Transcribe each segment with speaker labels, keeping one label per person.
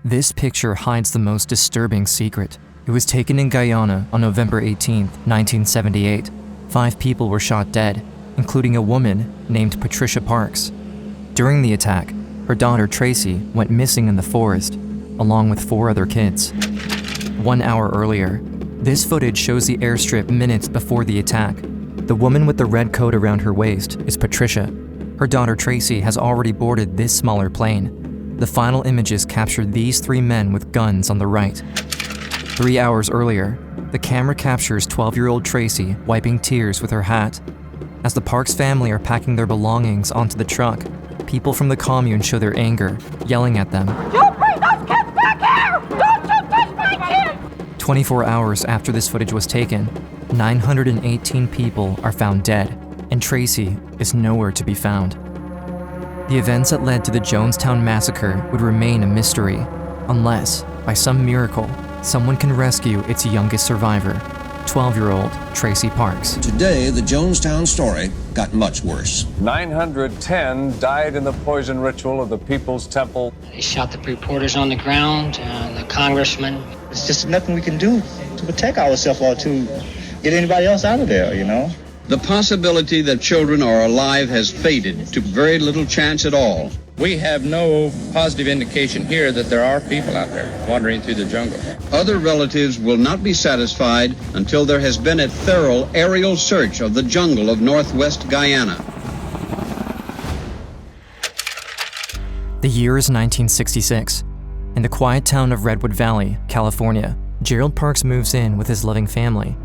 Speaker 1: This picture hides the most disturbing secret. It was taken in Guyana on November 18, 1978. 5 people were shot dead, including a woman named Patricia Parks. During the attack, her daughter Tracy went missing in the forest, along with 4 other kids. 1 hour earlier, this footage shows the airstrip minutes before the attack. The woman with the red coat around her waist is Patricia. Her daughter Tracy has already boarded this smaller plane. The final images capture these 3 men with guns on the right. 3 hours earlier, the camera captures 12-year-old Tracy wiping tears with her hat. As the Parks family are packing their belongings onto the truck, people from the commune show their anger, yelling at them.
Speaker 2: You bring those kids back here! Don't you touch my kids!
Speaker 1: 24 hours after this footage was taken, 918 people are found dead, and Tracy is nowhere to be found. The events that led to the Jonestown Massacre would remain a mystery, unless, by some miracle, someone can rescue its youngest survivor, 12-year-old Tracy Parks.
Speaker 3: Today, the Jonestown story got much worse.
Speaker 4: 910 died in the poison ritual of the People's Temple.
Speaker 5: They shot the reporters on the ground, the congressman.
Speaker 6: It's just nothing we can do to protect ourselves or to get anybody else out of there, you know?
Speaker 7: The possibility that children are alive has faded to very little chance at all.
Speaker 8: We have no positive indication here that there are people out there wandering through the jungle.
Speaker 7: Other relatives will not be satisfied until there has been a thorough aerial search of the jungle of northwest Guyana.
Speaker 1: The year is 1966. In the quiet town of Redwood Valley, California, Gerald Parks moves in with his loving family.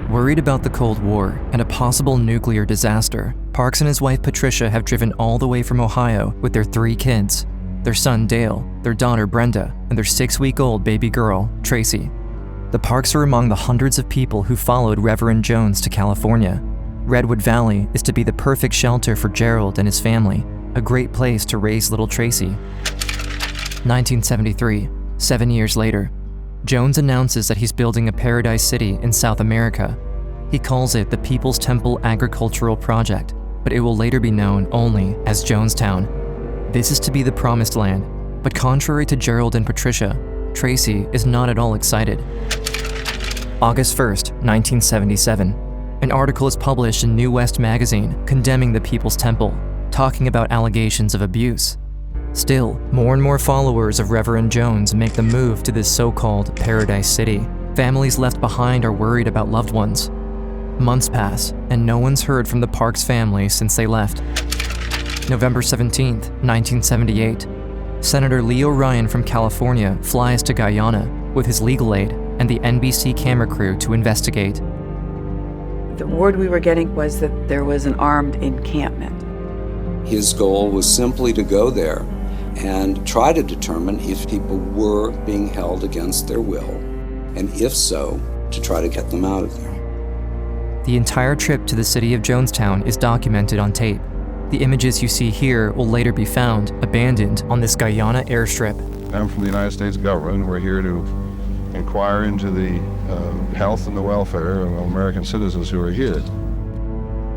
Speaker 1: Worried about the Cold War and a possible nuclear disaster, Parks and his wife Patricia have driven all the way from Ohio with their 3 kids, their son Dale, their daughter Brenda, and their 6-week-old baby girl, Tracy. The Parks are among the hundreds of people who followed Reverend Jones to California. Redwood Valley is to be the perfect shelter for Gerald and his family, a great place to raise little Tracy. 1973, 7 years later, Jones announces that he's building a paradise city in South America. He calls it the People's Temple Agricultural Project, but it will later be known only as Jonestown. This is to be the promised land, but contrary to Gerald and Patricia, Tracy is not at all excited. August 1st, 1977, an article is published in New West magazine condemning the People's Temple, talking about allegations of abuse. Still, more and more followers of Reverend Jones make the move to this so-called paradise city. Families left behind are worried about loved ones. Months pass, and no one's heard from the Parks family since they left. November 17th, 1978, Senator Leo Ryan from California flies to Guyana with his legal aid and the NBC camera crew to investigate.
Speaker 9: The word we were getting was that there was an armed encampment.
Speaker 10: His goal was simply to go there and try to determine if people were being held against their will, and if so, to try to get them out of there.
Speaker 1: The entire trip to the city of Jonestown is documented on tape. The images you see here will later be found abandoned on this Guyana airstrip.
Speaker 11: I'm from the United States government. We're here to inquire into the health and the welfare of American citizens who are here.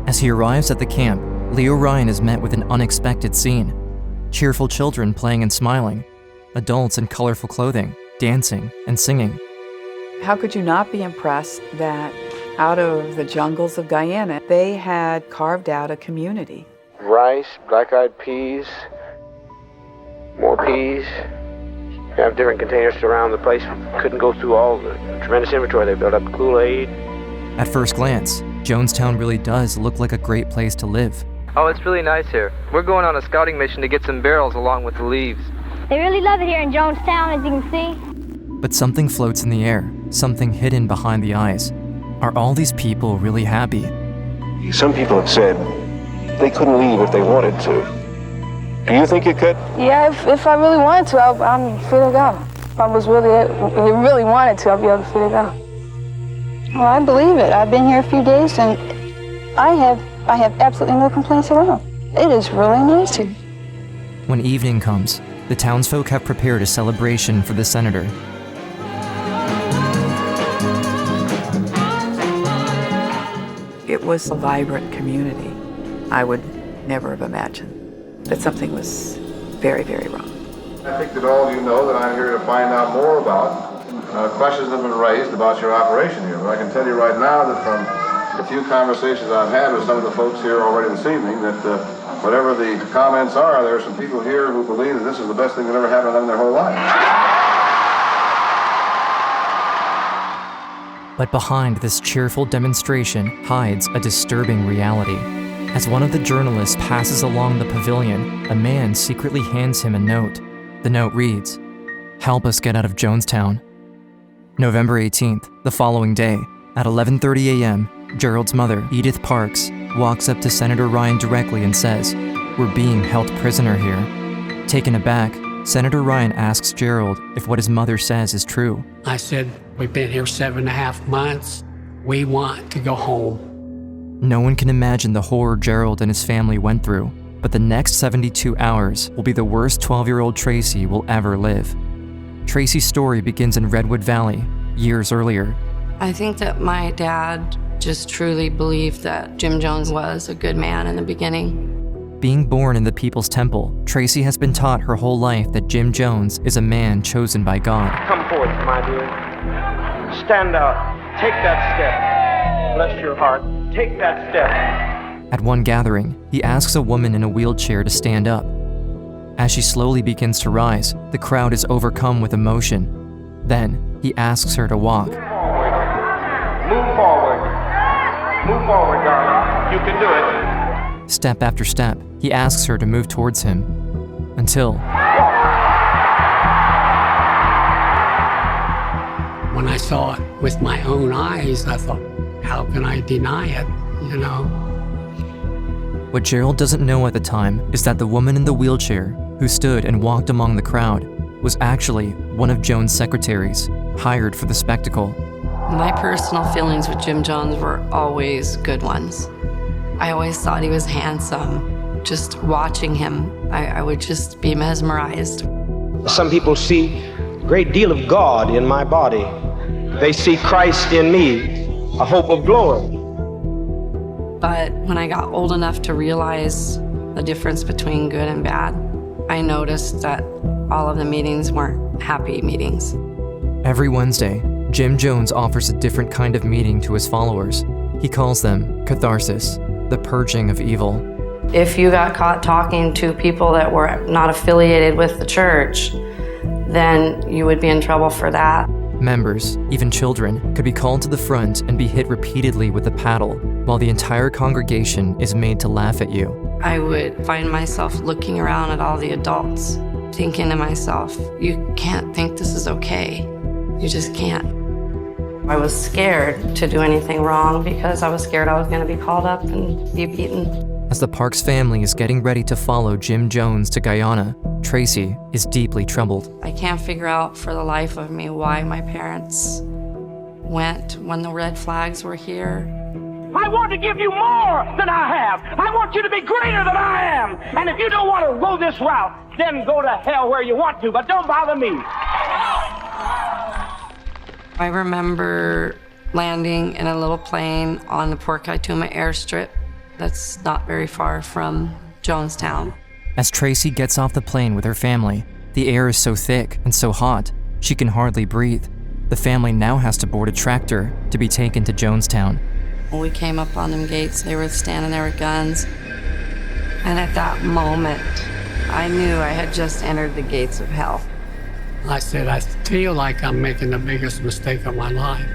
Speaker 1: As he arrives at the camp, Leo Ryan is met with an unexpected scene. Cheerful children playing and smiling, adults in colorful clothing, dancing and singing.
Speaker 9: How could you not be impressed that out of the jungles of Guyana, they had carved out a community?
Speaker 12: Rice, black-eyed peas, more peas. You have different containers around the place. Couldn't go through all the tremendous inventory they built up. Kool-Aid.
Speaker 1: At first glance, Jonestown really does look like a great place to live.
Speaker 13: Oh, it's really nice here. We're going on a scouting mission to get some barrels along with the leaves.
Speaker 14: They really love it here in Jonestown, as you can see.
Speaker 1: But something floats in the air, something hidden behind the eyes. Are all these people really happy?
Speaker 15: Some people have said they couldn't leave if they wanted to. Do you think you could?
Speaker 16: Yeah, if I really wanted to, I'm free to go. If I was really wanted to, I'd be able to free to go. Well, I believe it. I've been here a few days, and I have absolutely no complaints at all. It is really nice here.
Speaker 1: When evening comes, the townsfolk have prepared a celebration for the senator.
Speaker 9: It was a vibrant community. I would never have imagined that something was very, very wrong.
Speaker 11: I think that all of you know that I'm here to
Speaker 17: find out more about. Questions have been raised about your operation here, but I can tell you right now that from the few conversations I've had with some of the folks here already this evening, that whatever the comments are, there are some people here who believe that this is the best thing that ever happened to them in their whole life.
Speaker 1: But behind this cheerful demonstration hides a disturbing reality. As one of the journalists passes along the pavilion, a man secretly hands him a note. The note reads, "Help us get out of Jonestown." November 18th, the following day, at 11:30 a.m., Gerald's mother, Edith Parks, walks up to Senator Ryan directly and says, "We're being held prisoner here." Taken aback, Senator Ryan asks Gerald if what his mother says is true.
Speaker 18: I said, "We've been here 7.5 months. We want to go home."
Speaker 1: No one can imagine the horror Gerald and his family went through, but the next 72 hours will be the worst 12-year-old Tracy will ever live. Tracy's story begins in Redwood Valley, years earlier.
Speaker 19: I think that my dad just truly believed that Jim Jones was a good man in the beginning.
Speaker 1: Being born in the People's Temple, Tracy has been taught her whole life that Jim Jones is a man chosen by God.
Speaker 12: Come forth, my dear. Stand out. Take that step. Bless your heart. Take that step.
Speaker 1: At one gathering, he asks a woman in a wheelchair to stand up. As she slowly begins to rise, the crowd is overcome with emotion. Then, he asks her to walk.
Speaker 12: Move forward. Move forward, darling. You can do it.
Speaker 1: Step after step, he asks her to move towards him. Until...
Speaker 18: When I saw it with my own eyes, I thought, how can I deny it, you know?
Speaker 1: What Gerald doesn't know at the time is that the woman in the wheelchair, who stood and walked among the crowd, was actually one of Jones' secretaries, hired for the spectacle.
Speaker 19: My personal feelings with Jim Jones were always good ones. I always thought he was handsome. Just watching him, I would just be mesmerized.
Speaker 12: Some people see a great deal of God in my body. They see Christ in me, a hope of glory.
Speaker 19: But when I got old enough to realize the difference between good and bad, I noticed that all of the meetings weren't happy meetings.
Speaker 1: Every Wednesday, Jim Jones offers a different kind of meeting to his followers. He calls them catharsis, the purging of evil.
Speaker 19: If you got caught talking to people that were not affiliated with the church, then you would be in trouble for that.
Speaker 1: Members, even children, could be called to the front and be hit repeatedly with a paddle, while the entire congregation is made to laugh at you.
Speaker 19: I would find myself looking around at all the adults, thinking to myself, you can't think this is okay. You just can't. I was scared to do anything wrong because I was scared I was going to be called up and be beaten.
Speaker 1: As the Parks family is getting ready to follow Jim Jones to Guyana, Tracy is deeply troubled.
Speaker 19: I can't figure out for the life of me why my parents went when the red flags were here.
Speaker 2: I want to give you more than I have. I want you to be greater than I am. And if you don't want to go this route, then go to hell where you want to, but don't bother me.
Speaker 19: I remember landing in a little plane on the Port Kaituma airstrip that's not very far from Jonestown.
Speaker 1: As Tracy gets off the plane with her family, the air is so thick and so hot, she can hardly breathe. The family now has to board a tractor to be taken to Jonestown.
Speaker 19: When we came up on them gates, they were standing there with guns. And at that moment, I knew I had just entered the gates of hell.
Speaker 18: I said, I feel like I'm making the biggest mistake of my life.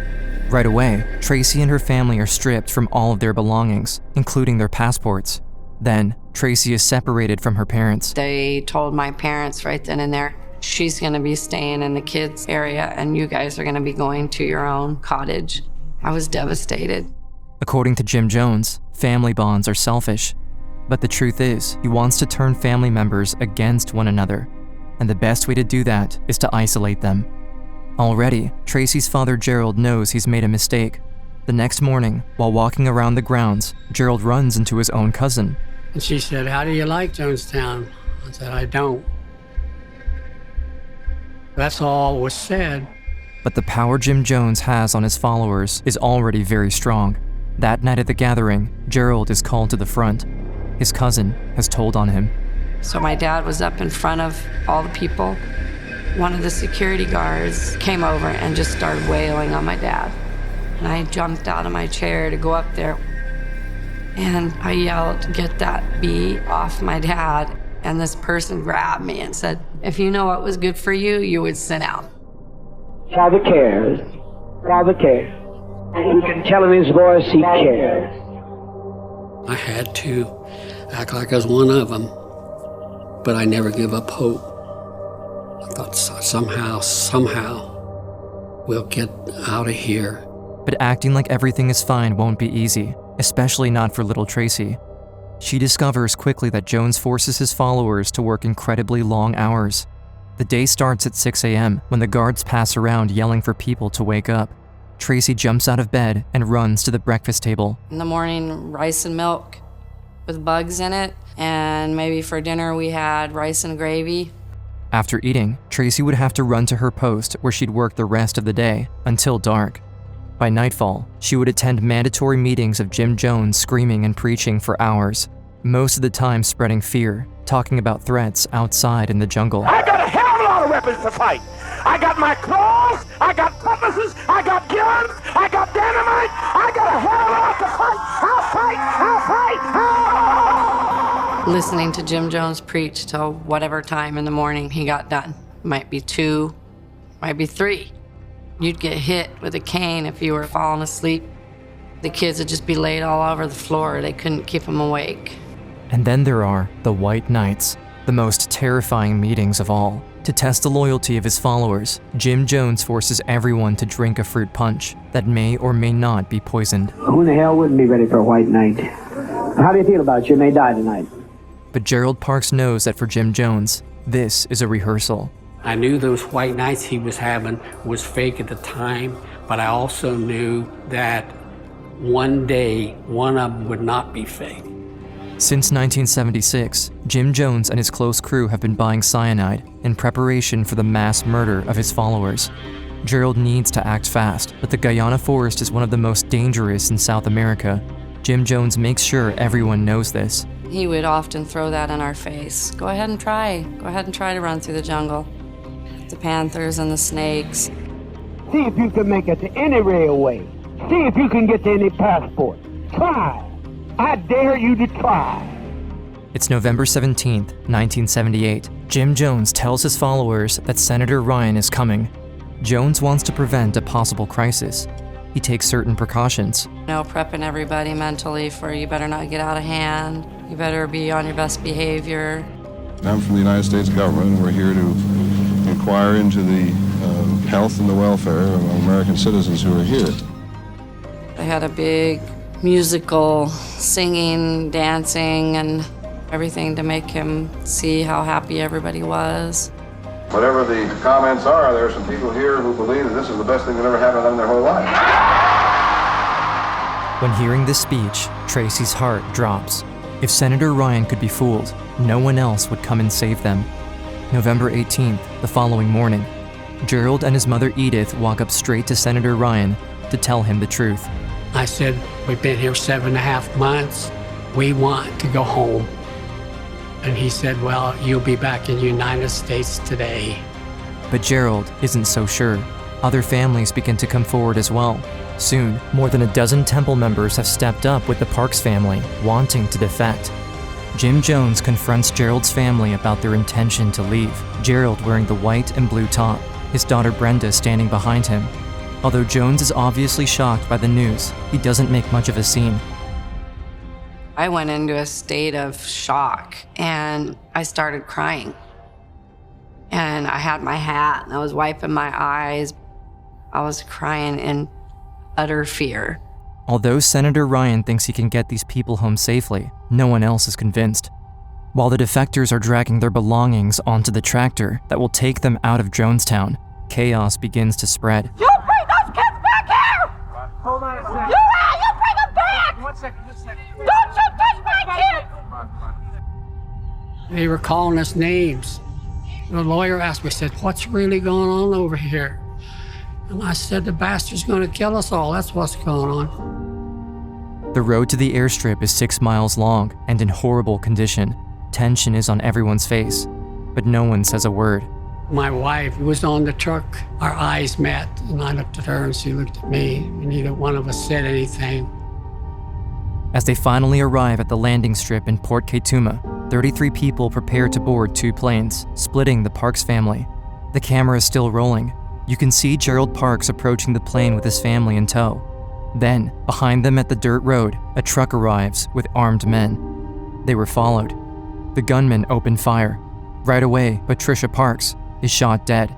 Speaker 1: Right away, Tracy and her family are stripped from all of their belongings, including their passports. Then, Tracy is separated from her parents.
Speaker 19: They told my parents right then and there, she's gonna be staying in the kids' area and you guys are gonna be going to your own cottage. I was devastated.
Speaker 1: According to Jim Jones, family bonds are selfish. But the truth is, he wants to turn family members against one another. And the best way to do that is to isolate them. Already, Tracy's father Gerald knows he's made a mistake. The next morning, while walking around the grounds, Gerald runs into his own cousin.
Speaker 18: And she said, how do you like Jonestown? I said, I don't. That's all was said.
Speaker 1: But the power Jim Jones has on his followers is already very strong. That night at the gathering, Gerald is called to the front. His cousin has told on him.
Speaker 19: So my dad was up in front of all the people, One of the security guards came over and just started wailing on my dad. And I jumped out of my chair to go up there. And I yelled, "Get that bee off my dad." And this person grabbed me and said, "If you know what was good for you, you would sit down."
Speaker 2: Father cares. Father cares. You can tell in his voice he cares.
Speaker 18: I had to act like I was one of them, but I never give up hope. I thought somehow, we'll get out of here.
Speaker 1: But acting like everything is fine won't be easy, especially not for little Tracy. She discovers quickly that Jones forces his followers to work incredibly long hours. The day starts at 6 a.m. when the guards pass around yelling for people to wake up. Tracy jumps out of bed and runs to the breakfast table.
Speaker 19: In the morning, rice and milk with bugs in it, and maybe for dinner we had rice and gravy.
Speaker 1: After eating, Tracy would have to run to her post where she'd work the rest of the day, until dark. By nightfall, she would attend mandatory meetings of Jim Jones screaming and preaching for hours, most of the time spreading fear, talking about threats outside in the jungle.
Speaker 2: I got a hell of a lot of weapons to fight. I got my claws, I got cutlasses, I got guns, I got dynamite, I got a hell of a lot to fight. I'll fight.
Speaker 19: Listening to Jim Jones preach till whatever time in the morning he got done. Might be 2, might be 3. You'd get hit with a cane if you were falling asleep. The kids would just be laid all over the floor. They couldn't keep them awake.
Speaker 1: And then there are the White Nights, the most terrifying meetings of all. To test the loyalty of his followers, Jim Jones forces everyone to drink a fruit punch that may or may not be poisoned.
Speaker 2: Who in the hell wouldn't be ready for a white night? How do you feel about it? You may die tonight.
Speaker 1: But Gerald Park knows that for Jim Jones, this is a rehearsal.
Speaker 18: I knew those white nights he was having was fake at the time, but I also knew that one day, one of them would not be fake.
Speaker 1: Since 1976, Jim Jones and his close crew have been buying cyanide in preparation for the mass murder of his followers. Gerald needs to act fast, but the Guyana forest is one of the most dangerous in South America. Jim Jones makes sure everyone knows this.
Speaker 19: He would often throw that in our face. Go ahead and try. Go ahead and try to run through the jungle. The panthers and the snakes.
Speaker 2: See if you can make it to any railway. See if you can get to any passport. Try. I dare you to try.
Speaker 1: It's November 17th, 1978. Jim Jones tells his followers that Senator Ryan is coming. Jones wants to prevent a possible crisis. He takes certain precautions.
Speaker 19: Prepping everybody mentally for you better not get out of hand. You better be on your best behavior.
Speaker 11: I'm from the United States government, and we're here to inquire into the health and the welfare of American citizens who are here.
Speaker 19: They had a big musical, singing, dancing, and everything to make him see how happy everybody was.
Speaker 17: Whatever the comments are, there are some people here who believe that this is the best thing that ever happened to them in their whole life.
Speaker 1: When hearing this speech, Tracy's heart drops. If Senator Ryan could be fooled, no one else would come and save them. November 18th, the following morning, Gerald and his mother Edith walk up straight to Senator Ryan to tell him the truth.
Speaker 18: I said, we've been here 7.5 months. We want to go home. And he said, well, you'll be back in the United States today.
Speaker 1: But Gerald isn't so sure. Other families begin to come forward as well. Soon, more than a dozen temple members have stepped up with the Parks family, wanting to defect. Jim Jones confronts Gerald's family about their intention to leave, Gerald wearing the white and blue top, his daughter Brenda standing behind him. Although Jones is obviously shocked by the news, he doesn't make much of a scene.
Speaker 19: I went into a state of shock and I started crying. And I had my hat and I was wiping my eyes. I was crying in utter fear.
Speaker 1: Although Senator Ryan thinks he can get these people home safely, no one else is convinced. While the defectors are dragging their belongings onto the tractor that will take them out of Jonestown, chaos begins to spread.
Speaker 2: You bring those kids back here! Hold on a second. You bring them back! One second. Don't you touch my kids!
Speaker 18: They were calling us names. The lawyer asked me, said, what's really going on over here? And I said, the bastard's gonna kill us all. That's what's going on.
Speaker 1: The road to the airstrip is 6 miles long and in horrible condition. Tension is on everyone's face, but no one says a word.
Speaker 18: My wife was on the truck. Our eyes met, and I looked at her and she looked at me, and neither one of us said anything.
Speaker 1: As they finally arrive at the landing strip in Port Kaituma, 33 people prepare to board 2 planes, splitting the Parks family. The camera is still rolling. You can see Gerald Parks approaching the plane with his family in tow. Then, behind them at the dirt road, a truck arrives with armed men. They were followed. The gunmen open fire. Right away, Patricia Parks is shot dead.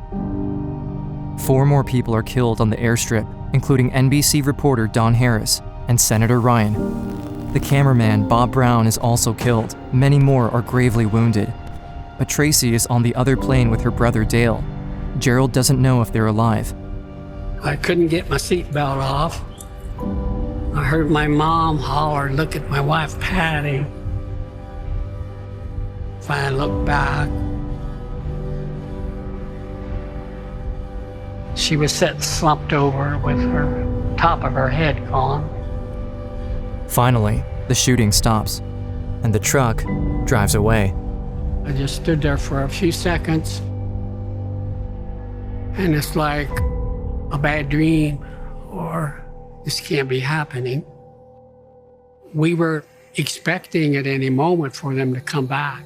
Speaker 1: 4 more people are killed on the airstrip, including NBC reporter Don Harris and Senator Ryan. The cameraman Bob Brown is also killed. Many more are gravely wounded. But Tracy is on the other plane with her brother Dale. Gerald doesn't know if they're alive.
Speaker 18: I couldn't get my seatbelt off. I heard my mom holler, look at my wife Patty. Finally looked back. She was sitting slumped over with her top of her head gone.
Speaker 1: Finally, the shooting stops, and the truck drives away.
Speaker 18: I just stood there for a few seconds, and it's like a bad dream, or this can't be happening. We were expecting at any moment for them to come back.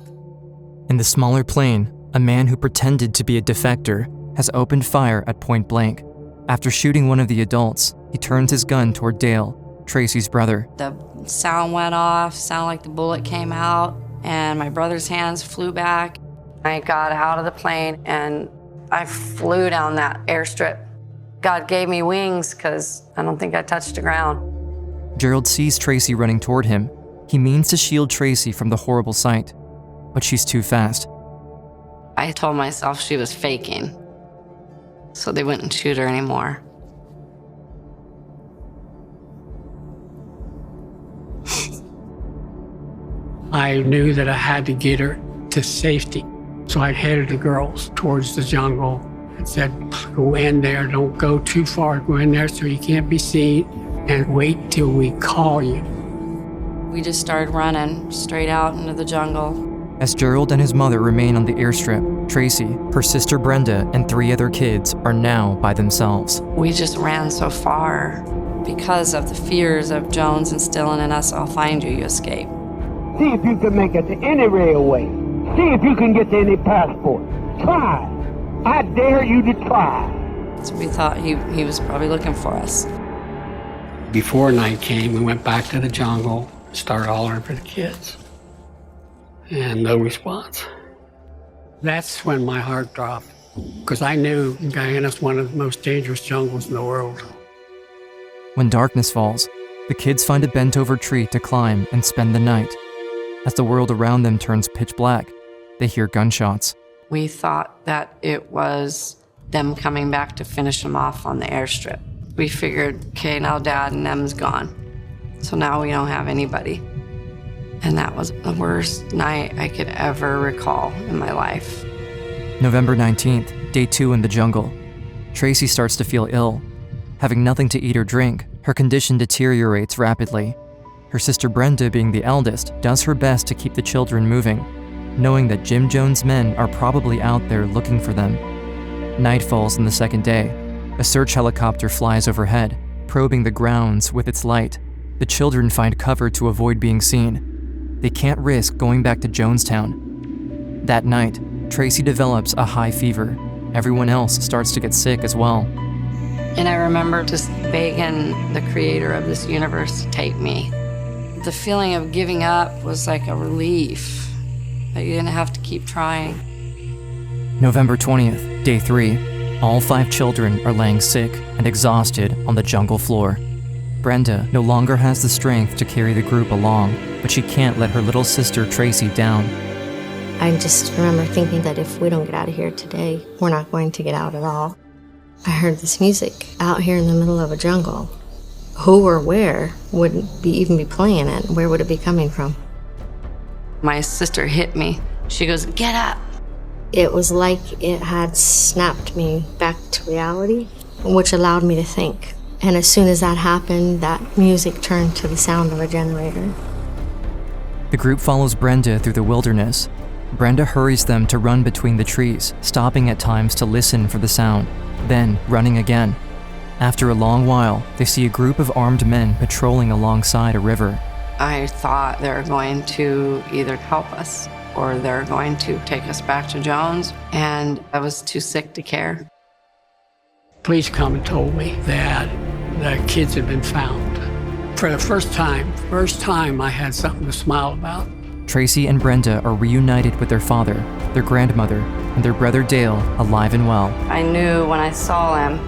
Speaker 1: In the smaller plane, a man who pretended to be a defector has opened fire at point blank. After shooting one of the adults, he turns his gun toward Dale, Tracy's brother.
Speaker 19: The sound went off, sounded like the bullet came out, and my brother's hands flew back. I got out of the plane and I flew down that airstrip. God gave me wings because I don't think I touched the ground.
Speaker 1: Gerald sees Tracy running toward him. He means to shield Tracy from the horrible sight, but she's too fast.
Speaker 19: I told myself she was faking, so they wouldn't shoot her anymore.
Speaker 18: I knew that I had to get her to safety. So I headed the girls towards the jungle and said, go in there, don't go too far, go in there so you can't be seen, and wait till we call you.
Speaker 19: We just started running straight out into the jungle.
Speaker 1: As Gerald and his mother remain on the airstrip, Tracy, her sister Brenda, and 3 other kids are now by themselves.
Speaker 19: We just ran so far because of the fears of Jones instilling in us, I'll find you, you escape.
Speaker 2: See if you can make it to any railway. See if you can get to any passport. Try. I dare you to try.
Speaker 19: So we thought he was probably looking for us.
Speaker 18: Before night came, we went back to the jungle, started hollering for the kids. And no response. That's when my heart dropped, because I knew Guyana's one of the most dangerous jungles in the world.
Speaker 1: When darkness falls, the kids find a bent-over tree to climb and spend the night. As the world around them turns pitch black, they hear gunshots.
Speaker 19: We thought that it was them coming back to finish them off on the airstrip. We figured, okay, now Dad and them's gone, so now we don't have anybody. And that was the worst night I could ever recall in my life.
Speaker 1: November 19th, day 2 in the jungle. Tracy starts to feel ill. Having nothing to eat or drink, her condition deteriorates rapidly. Her sister Brenda, being the eldest, does her best to keep the children moving, knowing that Jim Jones' men are probably out there looking for them. Night falls on the second day. A search helicopter flies overhead, probing the grounds with its light. The children find cover to avoid being seen. They can't risk going back to Jonestown. That night, Tracy develops a high fever. Everyone else starts to get sick as well.
Speaker 19: And I remember just begging the creator of this universe to take me. The feeling of giving up was like a relief, that you didn't have to keep trying.
Speaker 1: November 20th, day 3. All 5 children are laying sick and exhausted on the jungle floor. Brenda no longer has the strength to carry the group along, but she can't let her little sister Tracy down.
Speaker 20: I just remember thinking that if we don't get out of here today, we're not going to get out at all. I heard this music out here in the middle of a jungle. Who or where would even be playing it? Where would it be coming from?
Speaker 19: My sister hit me. She goes, "Get up."
Speaker 20: It was like it had snapped me back to reality, which allowed me to think. And as soon as that happened, that music turned to the sound of a generator.
Speaker 1: The group follows Brenda through the wilderness. Brenda hurries them to run between the trees, stopping at times to listen for the sound, then running again. After a long while, they see a group of armed men patrolling alongside a river.
Speaker 19: I thought they were going to either help us or they're going to take us back to Jones, and I was too sick to care.
Speaker 18: Police come and told me that the kids had been found. For the first time I had something to smile about.
Speaker 1: Tracy and Brenda are reunited with their father, their grandmother, and their brother Dale, alive and well.
Speaker 19: I knew when I saw him,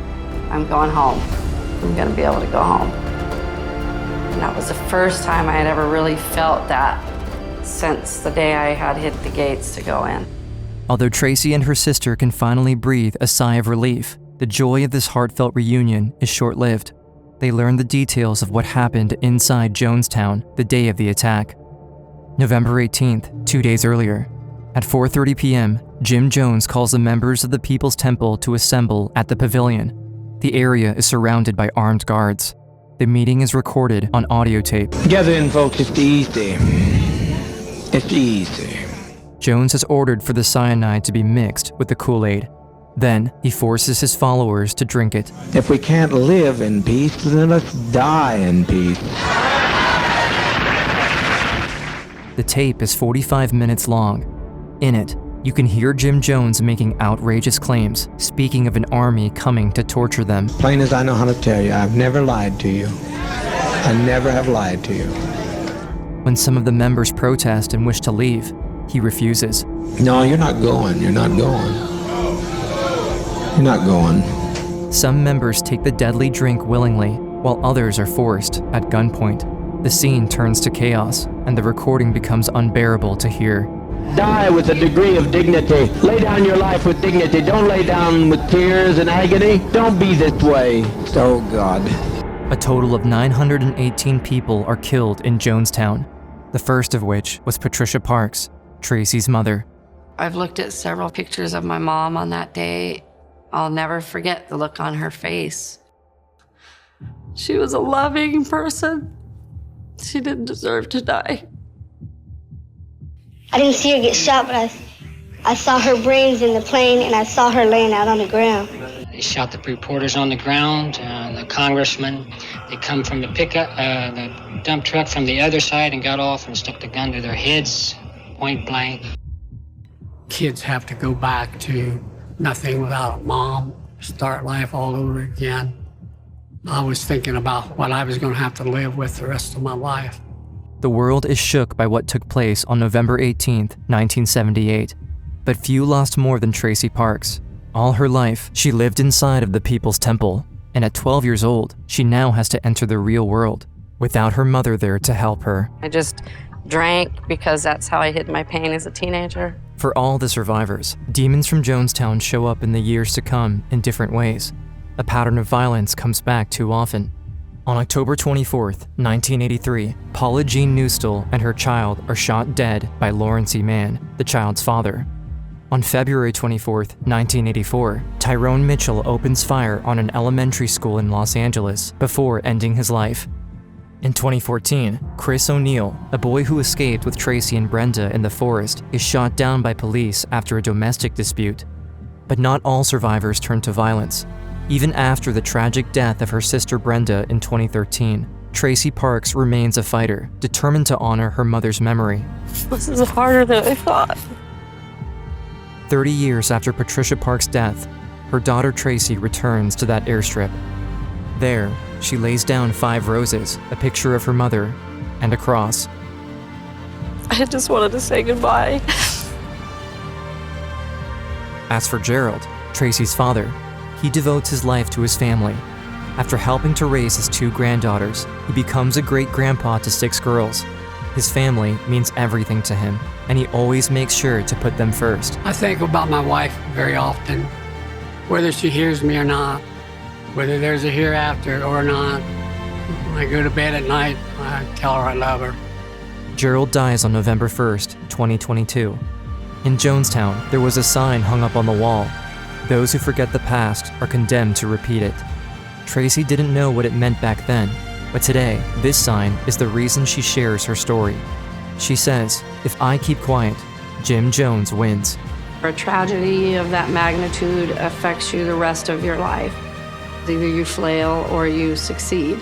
Speaker 19: I'm going home. I'm gonna be able to go home. And that was the first time I had ever really felt that since the day I had hit the gates to go in.
Speaker 1: Although Tracy and her sister can finally breathe a sigh of relief, the joy of this heartfelt reunion is short-lived. They learn the details of what happened inside Jonestown the day of the attack. November 18th, 2 days earlier. At 4:30 p.m., Jim Jones calls the members of the People's Temple to assemble at the pavilion. The area is surrounded by armed guards. The meeting is recorded on audio tape.
Speaker 2: Gather in, folks. It's easy. It's easy.
Speaker 1: Jones has ordered for the cyanide to be mixed with the Kool-Aid. Then, he forces his followers to drink it.
Speaker 2: If we can't live in peace, then let's die in peace.
Speaker 1: The tape is 45 minutes long. In it, you can hear Jim Jones making outrageous claims, speaking of an army coming to torture them.
Speaker 2: Plain as I know how to tell you, I've never lied to you. I never have lied to you.
Speaker 1: When some of the members protest and wish to leave, he refuses.
Speaker 2: No, you're not going. You're not going. You're not going.
Speaker 1: Some members take the deadly drink willingly, while others are forced at gunpoint. The scene turns to chaos, and the recording becomes unbearable to hear.
Speaker 2: Die with a degree of dignity. Lay down your life with dignity. Don't lay down with tears and agony. Don't be this way. Oh, God.
Speaker 1: A total of 918 people are killed in Jonestown, the first of which was Patricia Parks, Tracy's mother.
Speaker 19: I've looked at several pictures of my mom on that day. I'll never forget the look on her face. She was a loving person. She didn't deserve to die.
Speaker 14: I didn't see her get shot, but I saw her brains in the plane, and I saw her laying out on the ground.
Speaker 5: They shot the reporters on the ground, the congressman. They come from the pickup, the dump truck from the other side and got off and stuck the gun to their heads, point blank.
Speaker 18: Kids have to go back to nothing without a mom, start life all over again. I was thinking about what I was going to have to live with the rest of my life.
Speaker 1: The world is shook by what took place on November 18th, 1978. But few lost more than Tracy Parks. All her life, she lived inside of the People's Temple, and at 12 years old, she now has to enter the real world, without her mother there to help her.
Speaker 19: I just drank because that's how I hid my pain as a teenager.
Speaker 1: For all the survivors, demons from Jonestown show up in the years to come in different ways. A pattern of violence comes back too often. On October 24th, 1983, Paula Jean Newstall and her child are shot dead by Lawrence E. Mann, the child's father. On February 24th, 1984, Tyrone Mitchell opens fire on an elementary school in Los Angeles before ending his life. In 2014, Chris O'Neill, a boy who escaped with Tracy and Brenda in the forest, is shot down by police after a domestic dispute. But not all survivors turn to violence. Even after the tragic death of her sister Brenda in 2013, Tracy Parks remains a fighter, determined to honor her mother's memory.
Speaker 19: This is harder than I thought.
Speaker 1: 30 years after Patricia Parks' death, her daughter Tracy returns to that airstrip. There, she lays down 5 roses, a picture of her mother, and a cross.
Speaker 19: I just wanted to say goodbye.
Speaker 1: As for Gerald, Tracy's father, he devotes his life to his family. After helping to raise his 2 granddaughters, he becomes a great-grandpa to 6 girls. His family means everything to him, and he always makes sure to put them first.
Speaker 18: I think about my wife very often, whether she hears me or not, whether there's a hereafter or not. When I go to bed at night, I tell her I love her.
Speaker 1: Gerald dies on November 1st, 2022. In Jonestown, there was a sign hung up on the wall. Those who forget the past are condemned to repeat it. Tracy didn't know what it meant back then, but today, this sign is the reason she shares her story. She says, "If I keep quiet, Jim Jones wins.
Speaker 19: A tragedy of that magnitude affects you the rest of your life. Either you flail or you succeed.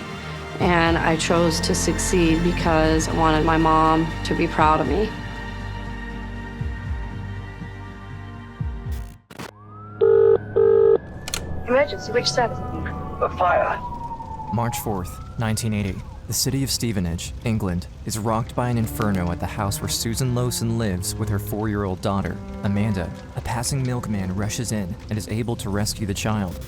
Speaker 19: And I chose to succeed because I wanted my mom to be proud of me.
Speaker 16: Emergency, which service?
Speaker 15: A fire.
Speaker 1: March 4th, 1980. The city of Stevenage, England, is rocked by an inferno at the house where Susan Lowson lives with her 4-year-old daughter, Amanda. A passing milkman rushes in and is able to rescue the child.